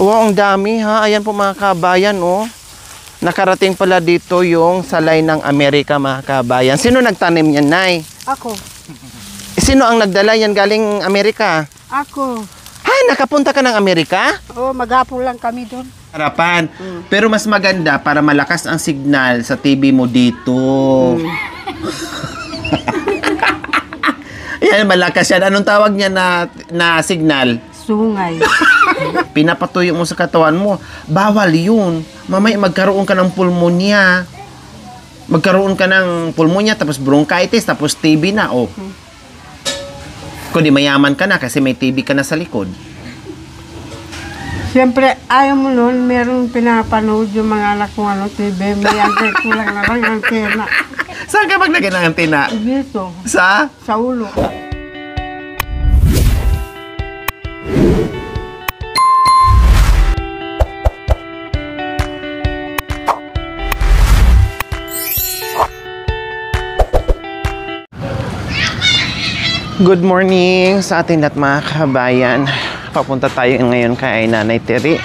Wow, ang dami ha. Ayan po mga kabayan, oh. Nakarating pala dito yung salay ng Amerika, mga kabayan. Sino nagtanim yan, Nay? Ako. Sino ang nagdala yan galing Amerika? Ako. Ay, nakapunta ka ng Amerika? Oo, maghapon lang kami doon. Harapan. Pero mas maganda para malakas ang signal sa TV mo dito. Yan, malakas yan. Anong tawag niya na signal? Sungay. Pinapatuyo mo sa katawan mo. Bawal yun. Mamaya magkaroon ka ng pulmonya. Magkaroon ka ng pulmonya, tapos bronchitis, tapos TB na. Oh. Kundi mayaman ka na kasi may TB ka na sa likod. Siyempre, ayaw mo noon, meron pinapanood yung mga anak kong TV. May antay kulang na lang antena. Saan ka maglagay ng antena? Dito. Sa ulo. Good morning sa ating lahat mga kabayan. Papunta tayo ngayon kay Nanay Terry.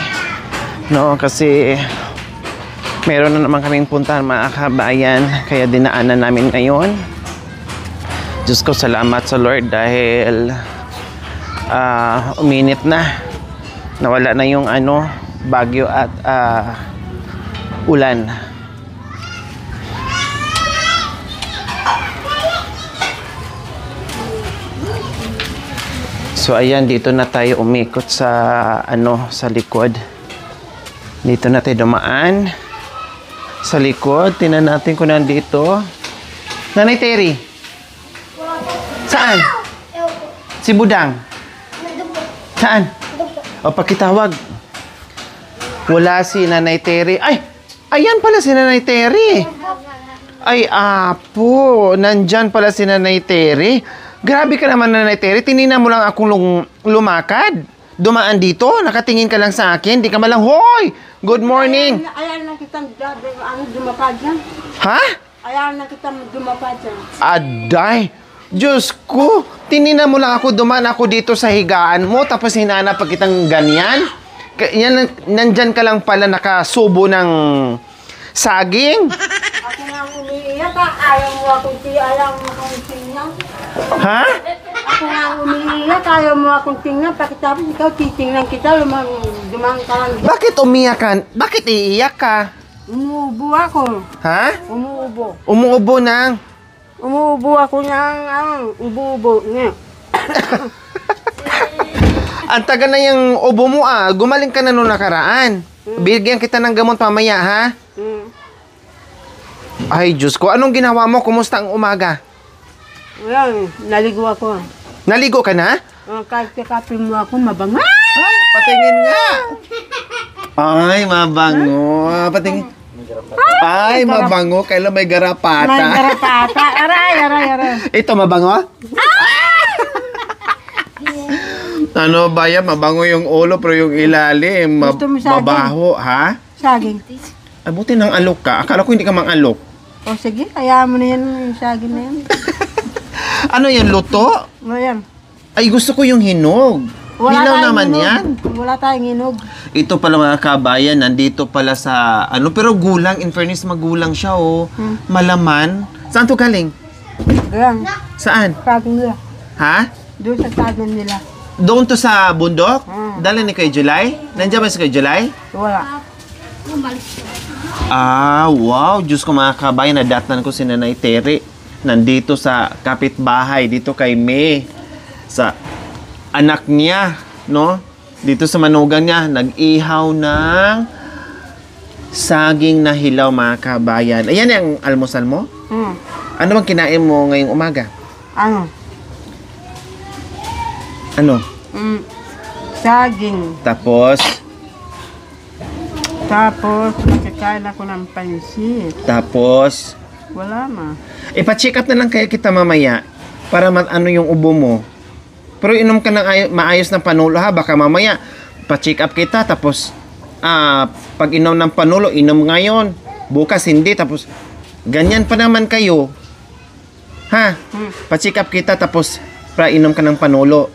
No, kasi meron na naman kaming puntahan mga kabayan, kaya dinaanan namin ngayon. Diyos ko, salamat sa Lord dahil uminit na. Nawala na yung bagyo at ulan. So ayan, dito na tayo umikot sa sa likod. Dito na tayo dumaan sa likod. Tingnan natin kung nandito. Nanay Terry. Saan? Si Budang. Saan? O, pakitawag. Wala si Nanay Terry. Ay! Ayan pala si Nanay Terry. Ay, apo. Nandyan pala si Nanay Terry. Grabe ka naman, Nanay Terry. Tinina mo lang akong lumakad. Dumaan dito. Nakatingin ka lang sa akin. Di ka malang, hoy! Good morning! Ayan na kitang dumapad yan. Ha? Ayan na kitang dumapad yan. Aday! Diyos ko! Tinina mo lang ako. Dumaan ako dito sa higaan mo. Tapos hinanap pa kitang ganyan. Yan, nandyan ka lang pala nakasubo ng saging. Ako nga umiiyak ha. Ayaw mo akong tingnan. Ha? Ako nga umiiyak. Ayaw mo akong tingnan. Pakitapos ikaw titingnan kita. Dumang ka lang. Bakit umiyak ka? Bakit iiyak ka? Umuubo ako. Ha? Umuubo. Umuubo ng... Umuubo ako ng ubo-ubo niya. Ang taga na yung ubo mo Gumaling ka na nung nakaraan. Bigyan kita ng gamot pamaya, ha? Ay, Diyos ko. Anong ginawa mo? Kumusta ang umaga? Ayan, naligo ako. Naligo ka na? Kahit kakapin mo ako, mabango. Ay, patingin nga. Ay, mabango. Patingin. Ay, mabango. Kailan may garapata? May garapata. Aray. Ito, mabango? Ano ba yan? Mabango yung ulo pero yung ilalim Gusto mo saging? mabaho, ha? Saging. Ay, buti nang alok ka. Akala ko hindi ka mang-alok. O sige, kaya mo na yan yung saging na yan. Ano yan, luto? Ayan. Ay, gusto ko yung hinog. Hilaw naman hinog. yan. Wala tayong hinog. Ito pala mga kabayan, nandito pala sa, pero gulang, in fairness, magulang siya, Malaman. Saan to galing? Ayan. Saan? Saging nila. Ha? Doon sa saging nila. Doon to sa bundok? Dala ni kay July? Nandiyan ba si kay July? Wala. Wow. Diyos ko mga kabayan, nadatnan ko si Nanay Terry. Nandito sa kapitbahay, dito kay May. Sa anak niya, no? Dito sa manugang niya, nag-ihaw ng saging na hilaw mga kabayan. Ayan yung almusal mo? Ano bang kinain mo ngayong umaga? Ano? Saging. Tapos, kakain ako ng pansit. tapos, Wala ma. ipa-check up na lang kaya kita mamaya para yung ubo mo. Pero inom ka ng maayos ng panulo ha. Baka mamaya, pa-check up kita tapos pag inom ng panulo, inom ngayon. Bukas hindi. Tapos, ganyan pa naman kayo. Ha? Pa-check up kita tapos para inom ka ng panulo.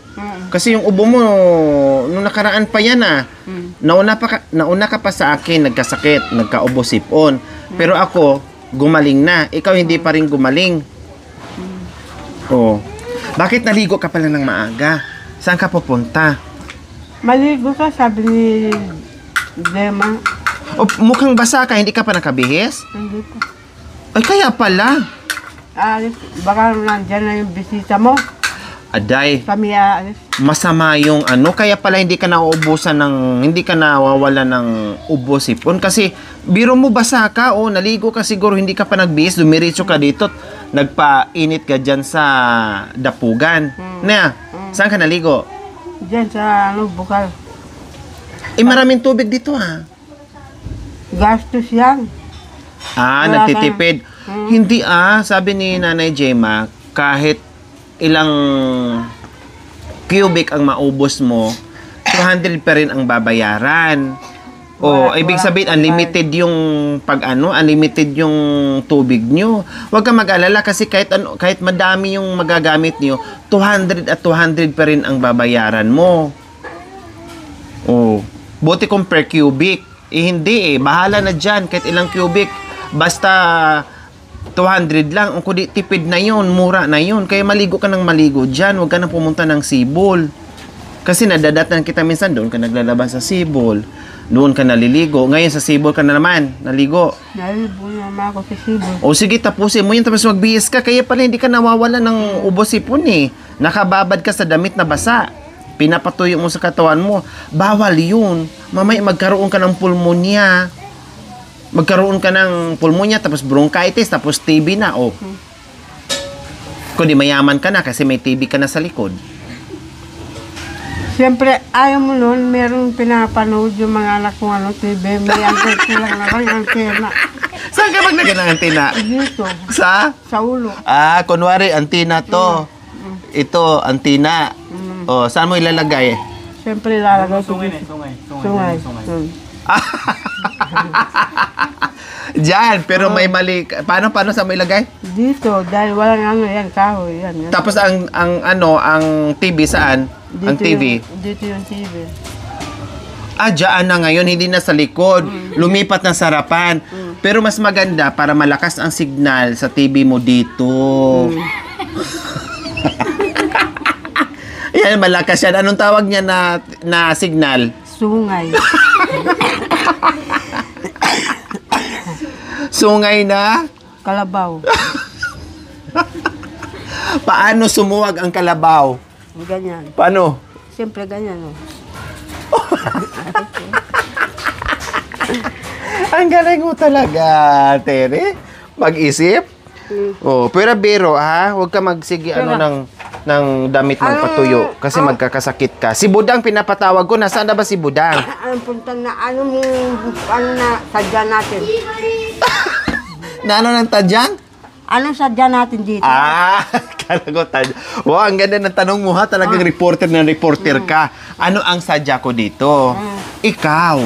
Kasi yung ubo mo, nung nakaraan pa yan nauna ka pa sa akin, nagkasakit, nagkaubo sipon. Pero ako, gumaling na. Ikaw hindi pa rin gumaling. Oh. Bakit naligo ka pala ng maaga? Saan ka pupunta? Maligo ka, sabi ni Dema. O, mukhang basa ka, hindi ka pa nakabihis? Hindi pa. Ay, kaya pala. Alis, baka nandyan na yung bisita mo. Aday, Kami aalis. masama yung ano, kaya pala hindi ka nauubusan hindi ka nawawala ng ubo sipon. Kasi, biro mo basa ka, naligo ka siguro, hindi ka pa nagbihis, dumiretso ka dito, nagpainit ka dyan sa dapugan. Saan ka naligo? Diyan sa bukal. Maraming tubig dito Gastos yan. Wala nagtitipid. Hindi sabi ni Nanay Gemma, kahit ilang cubic ang maubos mo, 200 pa rin ang babayaran. Ibig sabihin, unlimited yung unlimited yung tubig nyo. Huwag ka mag-alala kasi kahit madami yung magagamit nyo, 200 at 200 pa rin ang babayaran mo. Buti kung per cubic. Hindi bahala na dyan, kahit ilang cubic. Basta 200 lang, kung di tipid na yun, mura na yun. Kaya maligo ka ng maligo dyan, huwag ka nang pumunta ng Sibol. Kasi nadadatan kita minsan, doon ka naglalabas sa Sibol. Doon ka naliligo. Ngayon sa Sibol ka na naman, naligo. Naligo naman ako sa Sibol. Sige, tapusin mo yun, tapos magbihis ka. Kaya pala hindi ka nawawala ng ubo sipon Nakababad ka sa damit na basa. Pinapatuyo mo sa katawan mo. Bawal yun. Mamaya magkaroon ka ng pulmonya. Tapos bronchitis, tapos TB na, Kung di mayaman ka na kasi may TB ka na sa likod. Siyempre, ayaw mo nun, meron pinapanood yung mga anak kong TV. May antena lang antena. Saan ka maglagay ng antena? Dito. Sa ulo. Kunwari, antena to. Ito, antena. Saan mo ilalagay? Siyempre, ilalagay ko dito. Sungay. Diyan, pero may mali. Paano sa mo ilagay? Dito, dahil walang yan, kahoy. Yan. Tapos ang TV saan? Dito Ang TV? Dito yung TV. Diyan na ngayon, hindi na sa likod. Lumipat na sa harapan. Pero mas maganda para malakas ang signal sa TV mo dito. Yan, malakas yan. Anong tawag niya na signal? Sungay. Sungay na? Kalabaw. Paano sumuwag ang kalabaw? Ganyan. Paano? Siyempre ganyan. Ang galing mo talaga, Tere. Mag-isip. Pero biro, huwag ka magsige ng damit magpatuyo kasi magkakasakit ka. Si Budang pinapatawag ko. Nasaan na ba si Budang? Ang punta na sadya natin? Ano ng tadyang? Anong sadya natin dito? Kala ko tadya. Wow, ang ganda ng tanong mo Talagang reporter ka. Ano ang sadya ko dito? Ikaw.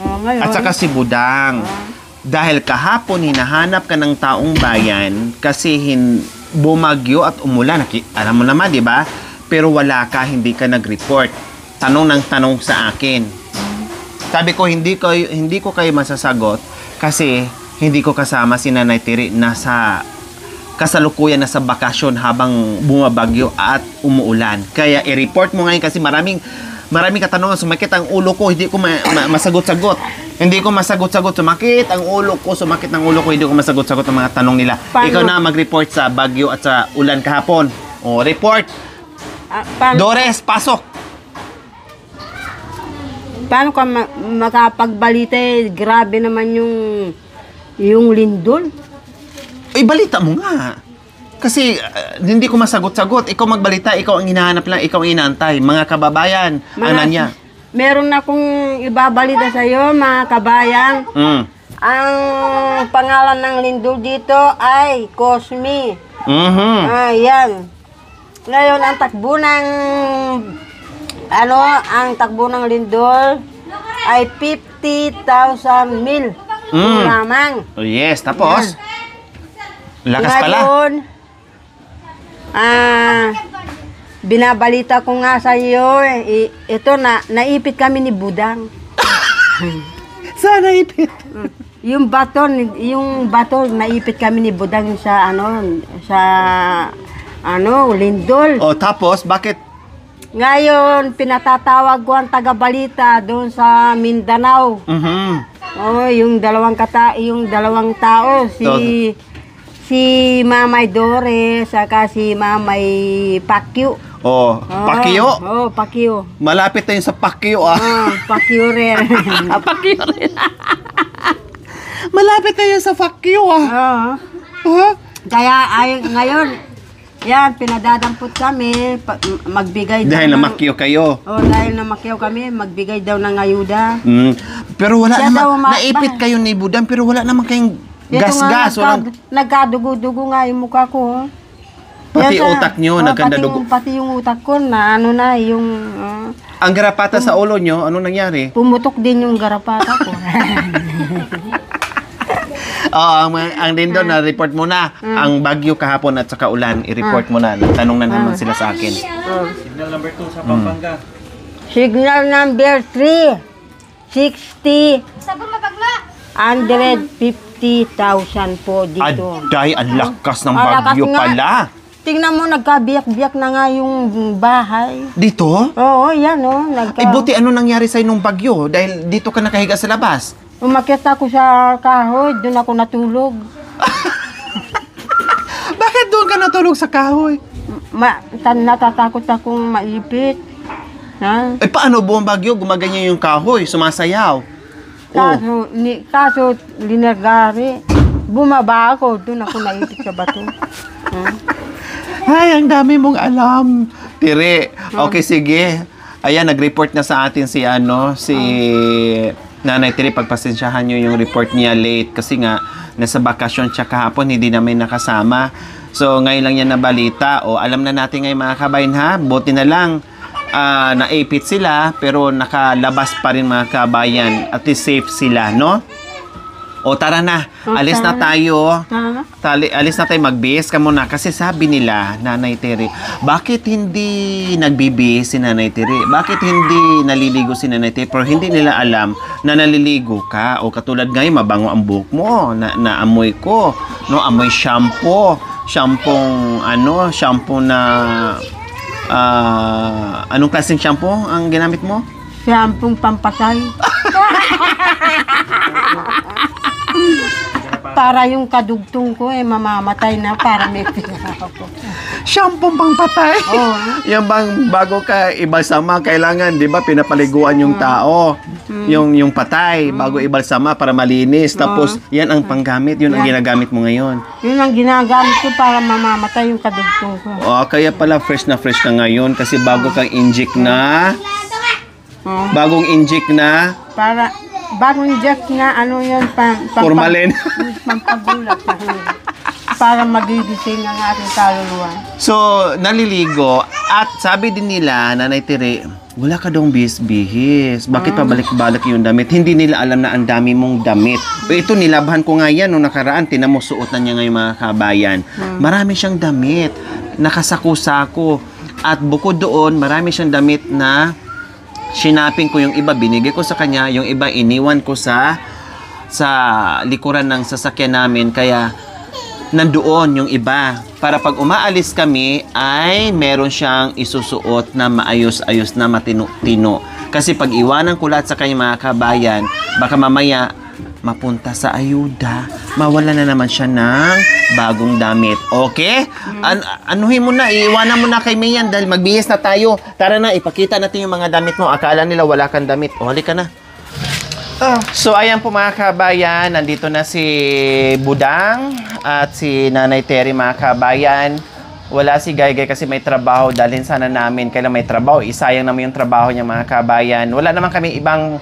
Ngayon. At saka si Budang. Dahil kahapon hinahanap ka ng taong bayan kasi bumagyo at umulan. Alam mo naman, di ba? Pero wala ka, hindi ka nag-report. Tanong ng tanong sa akin. Sabi ko, hindi ko kayo masasagot kasi hindi ko kasama si Nanay Tiri. Kasalukuyan na sa bakasyon habang bumabagyo at umuulan. Kaya i-report mo ngayon kasi maraming katanungan. Sumakit ang ulo ko, hindi ko masagot-sagot. Hindi ko masagot-sagot. Sumakit ang ulo ko, hindi ko masagot-sagot ang mga tanong nila. Paano? Ikaw na mag-report sa bagyo at sa ulan kahapon. Report. Dores, pasok. Paano ka makapagbalita? Grabe naman yung lindol. Balita mo nga. Kasi hindi ko masagot-sagot. Ikaw magbalita, ikaw ang hinahanap lang, ikaw ang inaantay. Mga kababayan, niya? Meron akong ibabalita sa iyo, mga kabayan. Ang pangalan ng lindol dito ay Cosme. Yan. Ngayon, ang takbo ng lindol ay 50,000 mil. Lamang. Yes, tapos? Lakas pala. Ngayon, binabalita ko nga sa iyo, ito naipit kami ni Budang. Sana ipit. Yung bato, naipit kami ni Budang sa Lindol. O tapos, bakit? Ngayon, pinatatawag ko ang taga-balita doon sa Mindanao. Oh, yung dalawang tao, si Mamay Dore, saka si Mamay Pakyo. Pakyo? Pakyo. Malapit na yun sa Pakyo, ah. Pakyo rin. Pakyo rin. Malapit na yun sa Pakyo, ah. Kaya ngayon, yan, pinadadampot kami, magbigay daw dahil namakyo kayo. Dahil namakyo kami, magbigay daw ng ayuda. Pero wala Siya naman, naipit kayo ni Budang, pero wala naman kayong gas-gas. Nagkadugo-dugo nga yung mukha ko. Pati utak nyo, nagkandadugo. Pati yung utak ko na yung... Ang garapata sa ulo nyo, ano nangyari? Pumutok din yung garapata ko. Ang din doon, na-report mo na. Ang bagyo kahapon at saka ulan, i-report mo na. Tanong na naman sila sa akin. Signal number 2 sa Pampanga. Signal number 3, 60, 150,000 po dito. Aday, ang lakas ng bagyo pala. Tingnan mo, nagkabiyak-biyak na nga yung bahay. Dito? Oo, yan o. Buti ano nangyari sa'yo nung bagyo? Dahil dito ka nakahiga sa labas. Umakyat ako sa kahoy, doon ako natulog. Bakit doon ka natulog sa kahoy? Natatakot akong maipit. Paano buong bagyo? Gumaganyan yung kahoy, sumasayaw. Kaso linergari. Bumaba ako, doon ako naipit sa bato. Ay, ang dami mong alam. Tire, okay, sige. Ayan, nag-report na sa atin si Nanay Tire. Pagpasensyahan nyo yung report niya late kasi nga nasa bakasyon siya kahapon, hindi namin nakasama. So, ngayon lang yan nabalita. Alam na natin ngayon mga kabayan ha, buti na lang naipit sila pero nakalabas pa rin mga kabayan. At least safe sila, no? Tara na. Alis na tayo. Alis na tayo. Magbihis ka muna. Kasi sabi nila, Nanay Tire, bakit hindi nagbibihis si Nanay Tire? Bakit hindi naliligo si Nanay Tire? Pero hindi nila alam na naliligo ka. Katulad ngayon, mabango ang buhok mo. Naamoy ko. No, amoy shampoo. Shampoo na... anong klaseng shampoo ang ginamit mo? Shampoo pampasay. Para yung kadugtong ko mamamatay na para may pera ako. Shampoo pang patay? Yung bang bago ka ibalsama, kailangan, di ba, pinapaliguan yung tao. Yung patay, bago ibalsama para malinis. Tapos, yan ang panggamit, yun ang ginagamit mo ngayon. Yun ang ginagamit ko para mamamatay yung kadugtong ko. Kaya pala fresh na fresh ka ngayon kasi bago kang inject na. Bagong inject na. Para bagong jack na yun, formalin. Pampagulat. Para magigising ang ating kaluluwa. So, naliligo. At sabi din nila, Nanay Tire, wala ka daw bihis. Bakit pabalik-balik yung damit? Hindi nila alam na ang dami mong damit. Ito, nilabahan ko nga yan nung nakaraan. Tinamo, suot na niya ngayon mga kabayan. Marami siyang damit. Nakasaku-sako. At bukod doon, marami siyang damit na sinaping ko yung iba, binigay ko sa kanya, yung iba iniwan ko sa likuran ng sasakyan namin, kaya nandoon yung iba. Para pag umaalis kami, ay meron siyang isusuot na maayos-ayos na matino-tino. Kasi pag iwanan ko lahat sa kanya mga kabayan, baka mamaya mapunta sa ayuda, mawala na naman siya ng bagong damit. Okay? Anuhin mo na, iiwanan mo na kay Mayan dahil magbihis na tayo. Tara na, ipakita natin yung mga damit mo. Akala nila wala kang damit. Halika na. So, ayan po mga kabayan, nandito na si Budang at si Nanay Tire mga kabayan. Wala si Gaygay kasi may trabaho. Dalhin sana namin. Kailan may trabaho, isayang naman yung trabaho niya mga kabayan. Wala naman kami ibang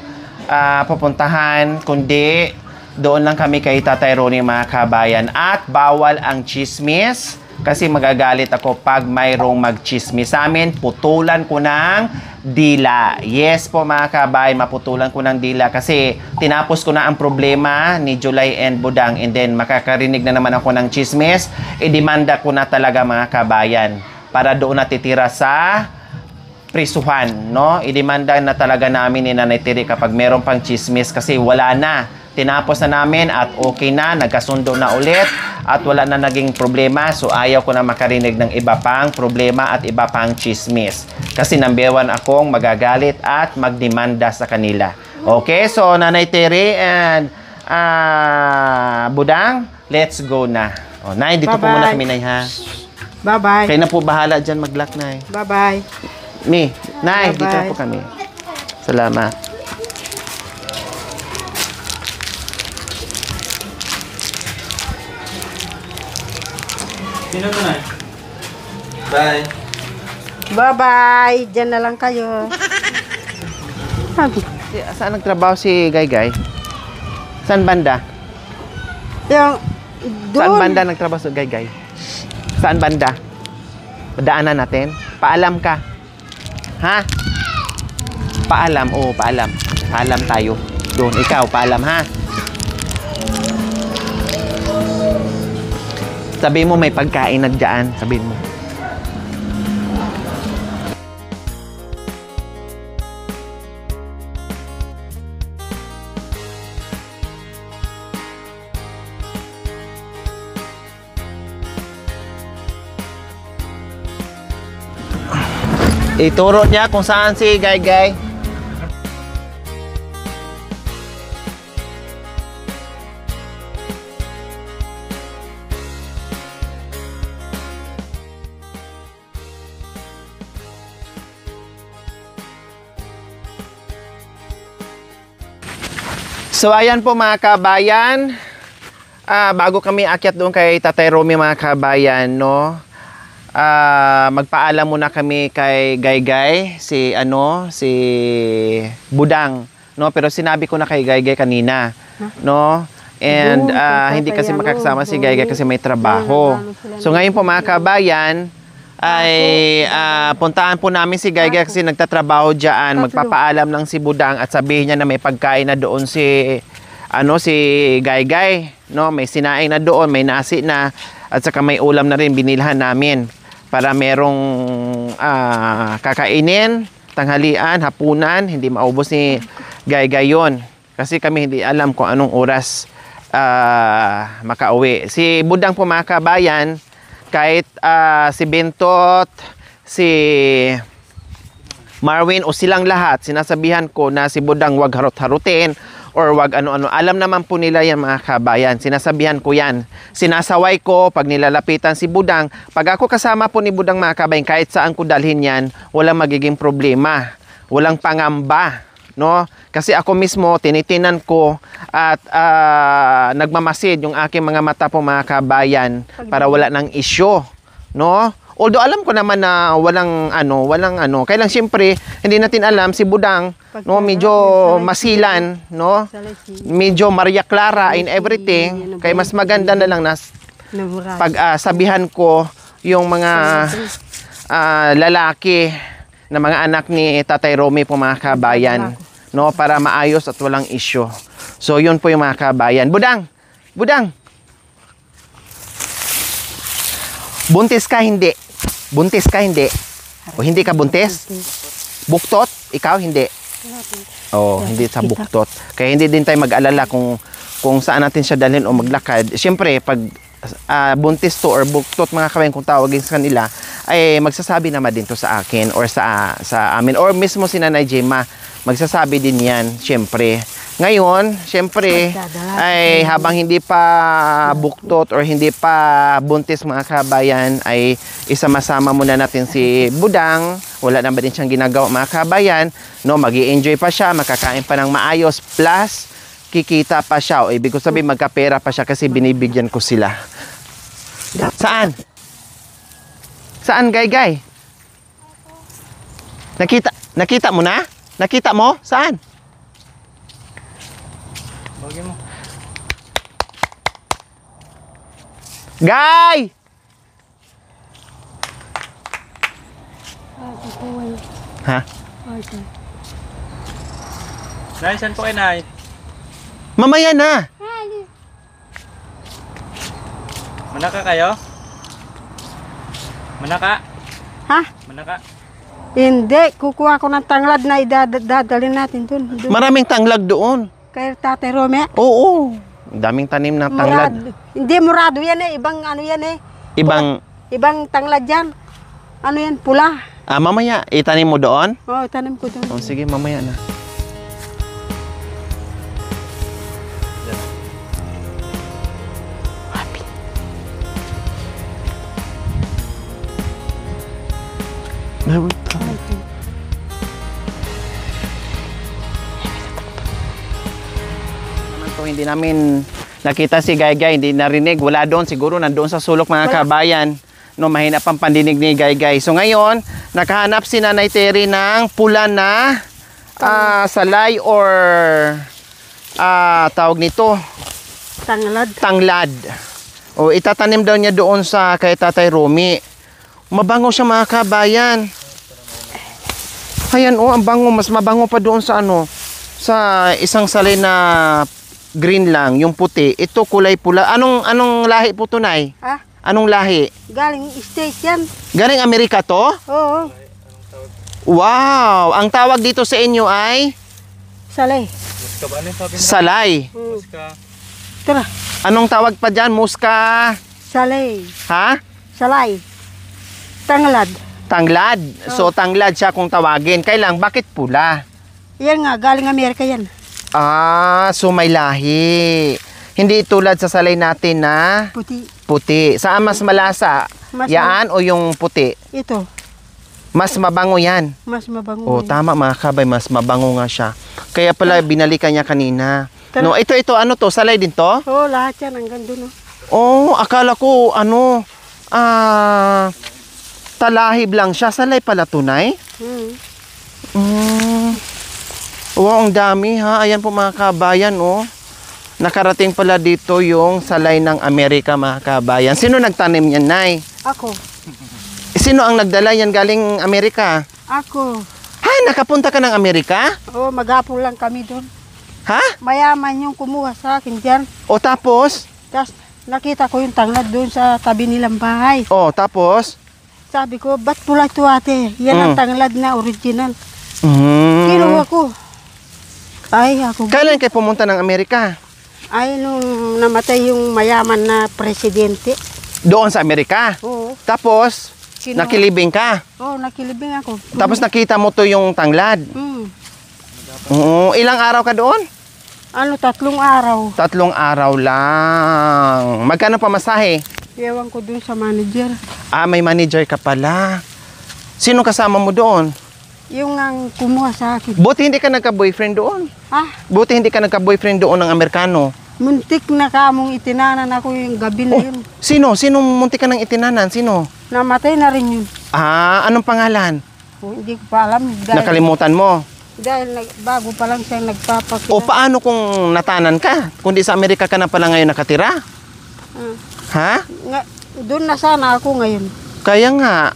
pupuntahan, kundi doon lang kami kay Tatay Ronnie mga kabayan. At bawal ang chismis kasi magagalit ako pag mayroong magchismis sa amin. Putulan ko ng dila. Yes po mga kabayan, maputulan ko ng dila kasi tinapos ko na ang problema ni July and Budang, and then makakarinig na naman ako ng chismis, idemanda ko na talaga mga kabayan. para doon natitira sa prisuhan, no? Idemanda na talaga namin ni Nanay Terry kapag meron pang chismis kasi wala na. Tinapos na namin at okay na, nagkasundo na ulit at wala na naging problema. So ayaw ko na makarinig ng iba pang problema at iba pang chismis. Kasi number 1 akong magagalit at magdemanda sa kanila. Okay, so Nanay Terry and Budang, let's go na. O, Nay, dito po muna kami, Nay, ha? Bye-bye. Kayo na po bahala dyan mag-lock, Nay. Bye-bye. Mi, Nay, dito Bye-bye. po kami. Salamat. Sino to na? Bye. Bye-bye. Diyan na lang kayo. Sabi. Saan nagtrabaho si Gaygay? Saan banda? Yung Saan doon. banda nagtrabaho si Gaygay? Saan banda? Daanan natin? Paalam ka. Ha? Paalam, oo, paalam. Paalam tayo. Doon, ikaw, paalam, ha? Sabihin mo may pagkain nagdaan. Sabihin mo. Ituro niya kung saan si Gaygay. So ayan po mga kabayan, bago kami akyat doon kay Tatay Romy mga kabayan, no? Magpaalam muna kami kay Gaygay, si Budang, no? Pero sinabi ko na kay Gaygay kanina, no? And hindi kasi makakasama si Gaygay kasi may trabaho. So ngayon po mga kabayan, ay puntaan po namin si Gaygay kasi nagtatrabaho diyan. Magpapaalam lang si Budang at sabihin niya na may pagkain na doon si Gaygay, no? May sinaing na doon, may nasi na at saka may ulam na rin binilhan namin para merong kakainin, tanghalian, hapunan, hindi maubos ni Gaygay yon. Kasi kami hindi alam kung anong oras makauwi. Si Budang po mga kabayan, kahit si Bentot, si Marwin o silang lahat, sinasabihan ko na si Budang wag harot-harutin or wag ano-ano. Alam naman po nila yan mga kabayan. Sinasabihan ko yan. Sinasaway ko pag nilalapitan si Budang. Pag ako kasama po ni Budang mga kabayan, kahit saan ko dalhin yan, walang magiging problema. Walang pangamba. No? Kasi ako mismo, tinitinan ko at nagmamasid yung aking mga mata po mga kabayan para wala ng isyo. No? Although alam ko naman na walang ano. Kaya lang siyempre, hindi natin alam si Budang, no, medyo masilan, no? Medyo Maria Clara in everything. Kaya mas maganda na lang na pag sabihan ko yung mga lalaki na mga anak ni Tatay Romy po mga kabayan, no, para maayos at walang isyo. So yun po yung mga kabayan. Budang. Buntis ka hindi? Buntis ka hindi? O hindi ka buntis? Buktot? Ikaw hindi? Oh, hindi sa buktot. Kaya hindi din tayo mag-alala kung saan natin siya dalhin o maglakad. Siyempre, pag buntis to or buktot mga kabayan kung tawagin sa kanila, ay magsasabi naman din to sa akin or sa amin. Or mismo si Nanay Gemma, magsasabi din yan, siyempre. Ngayon, siyempre, ay habang hindi pa buktot or hindi pa buntis mga kabayan, ay isama-sama muna natin si Budang. Wala naman din siyang ginagawa mga kabayan. No, mag-i-enjoy pa siya, makakain pa ng maayos, plus kikita pa siya. O ibig ko sabihin, magkapera pa siya kasi binibigyan ko sila. Saan? Saan, Gaygay? Nakita mo na? Nakita mo? Saan? Bagay mo. Gay! Ha? Nay, saan po kayo, Nay? Mamaya na. Manaka kayo? Manaka? Ha? Manaka. Hindi. Kukuha ko ng tanglad na idadalhin natin dun. Maraming tanglad doon. Kay Tatay Rome. Oo. Ang daming tanim na tanglad. Hindi murado yan eh. Ibang ano yan eh. Ibang tanglad yan. Ano yan? Pula. Mamaya, itanim mo doon? Oo, tanim ko doon. Sige, mamaya na. Hindi namin nakita si Gaygay, hindi narinig, wala doon, siguro nandoon sa sulok mga kabayan. No, mahina pang pandinig ni Gaygay. So ngayon, nakahanap si Nanay Terry ng pula na salay or tawag nito, tanglad. O itatanim daw niya doon sa kay Tatay Romy. Mabango siya mga kabayan. Ayan ang bango, mas mabango pa doon sa sa isang salay na green lang, yung puti. Ito kulay pula. Anong lahi po tunay? Ha? Anong lahi? Galing States yan. Galing Amerika to? Oo. Wow! Ang tawag dito sa inyo ay? Salay. Muska ba? Ano yung sabi mo? Salay. Muska. Tara. Anong tawag pa dyan? Muska? Salay. Ha? Salay. Tanglad. Tanglad. So, tanglad siya kung tawagin. Kailang, bakit pula? Yan nga, galing Amerika yan. So may lahi. Hindi tulad sa salay natin na puti. Saan mas malasa? Yaan o yung puti? Ito. Mas mabango yan. Mas mabango. Oh, tama mga kabay, mas mabango nga siya. Kaya pala binalikan niya kanina. No, ito, ano to? Salay din to? Oo, lahat yan. Hanggang doon. Oh, akala ko, talahib lang siya. Salay pala tunay? Wow, ang dami ha. Ayan po mga kabayan, oh. Nakarating pala dito yung salay ng Amerika, mga kabayan. Sino nagtanim yan, Nay? Ako. Sino ang nagdala yan galing Amerika? Ako. Ha? Nakapunta ka ng Amerika? Oo, maghapon lang kami doon. Ha? Mayaman yung kumuha sa akin dyan. O tapos? Tapos nakita ko yung tanglad doon sa tabi nilang bahay. O tapos? Sabi ko, ba't pula ito ate? Yan ang tanglad na original. Kinuha ko. Ay, ako. Kailan kayo pumunta ng Amerika? Ay, nung namatay yung mayaman na presidente. Doon sa Amerika? Oo. Tapos, nakilibing ka? Oo, nakilibing ako. Tapos nakita mo to yung tanglad? Oo. Ilang araw ka doon? 3 araw. 3 araw lang. Magkano pamasahe? Ewan ko dun sa manager. May manager ka pala. Sino kasama mo doon? Yung ang kumuha sa akin. Buti hindi ka nagka-boyfriend doon. Ha? Buti hindi ka nagka-boyfriend doon ng Amerikano. Muntik na kamong itinanan ako yung gabi na yun. Sino? Sino muntik ka ng itinanan? Sino? Namatay na rin yun. Anong pangalan? Hindi ko pa alam. Nakalimutan mo? Dahil bago pa lang siya nagpapakita. O paano kung natanan ka? Kundi sa Amerika ka na pala ngayon nakatira? Ha? Doon na sana ako ngayon. Kaya nga,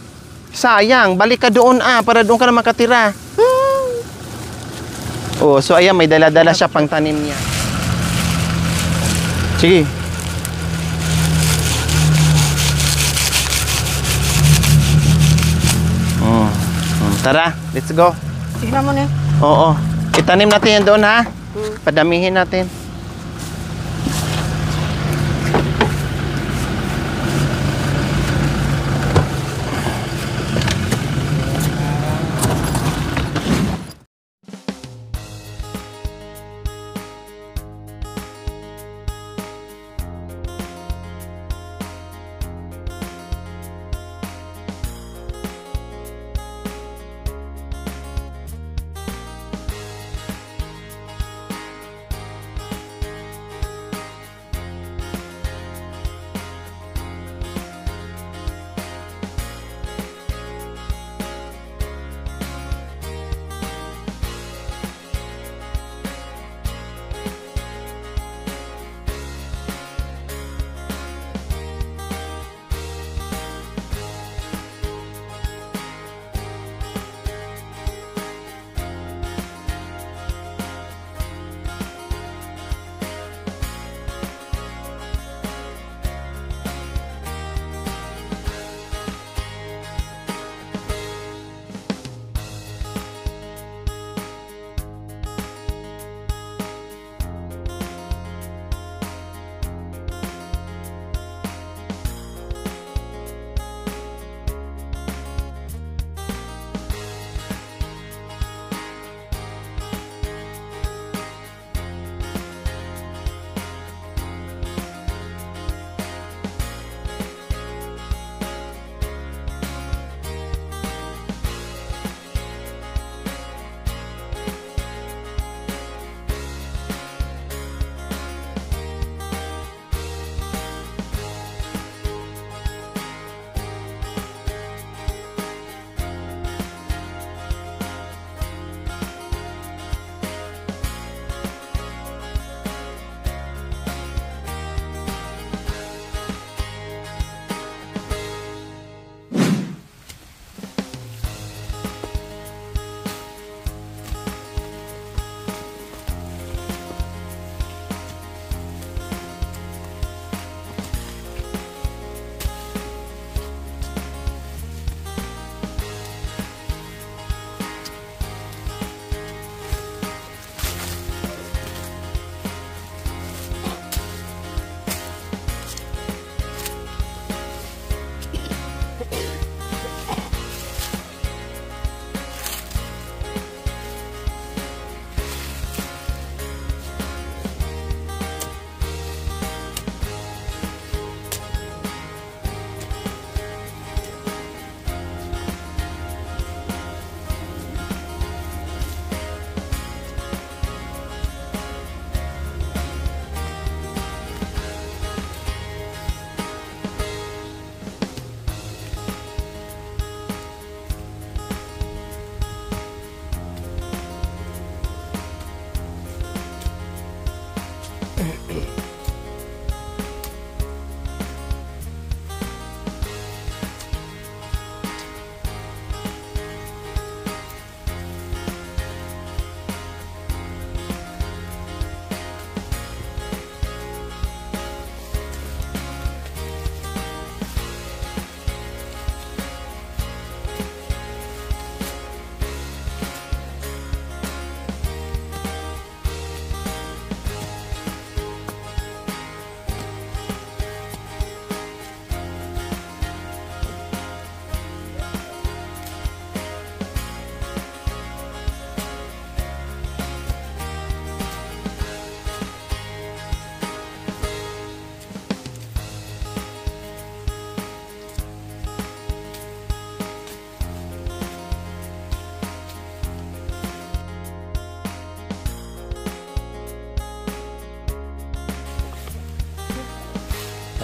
sayang, balik ka doon para doon ka na makatira. So ayan, may dala-dala siya pang tanim niya. Sige. Tara, let's go. Tignan mo na. Oo. Itanim natin yan doon ha. Padamihin natin.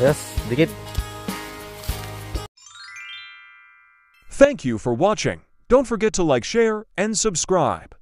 Ayos, dikit. Thank you for watching. Don't forget to like, share, and subscribe.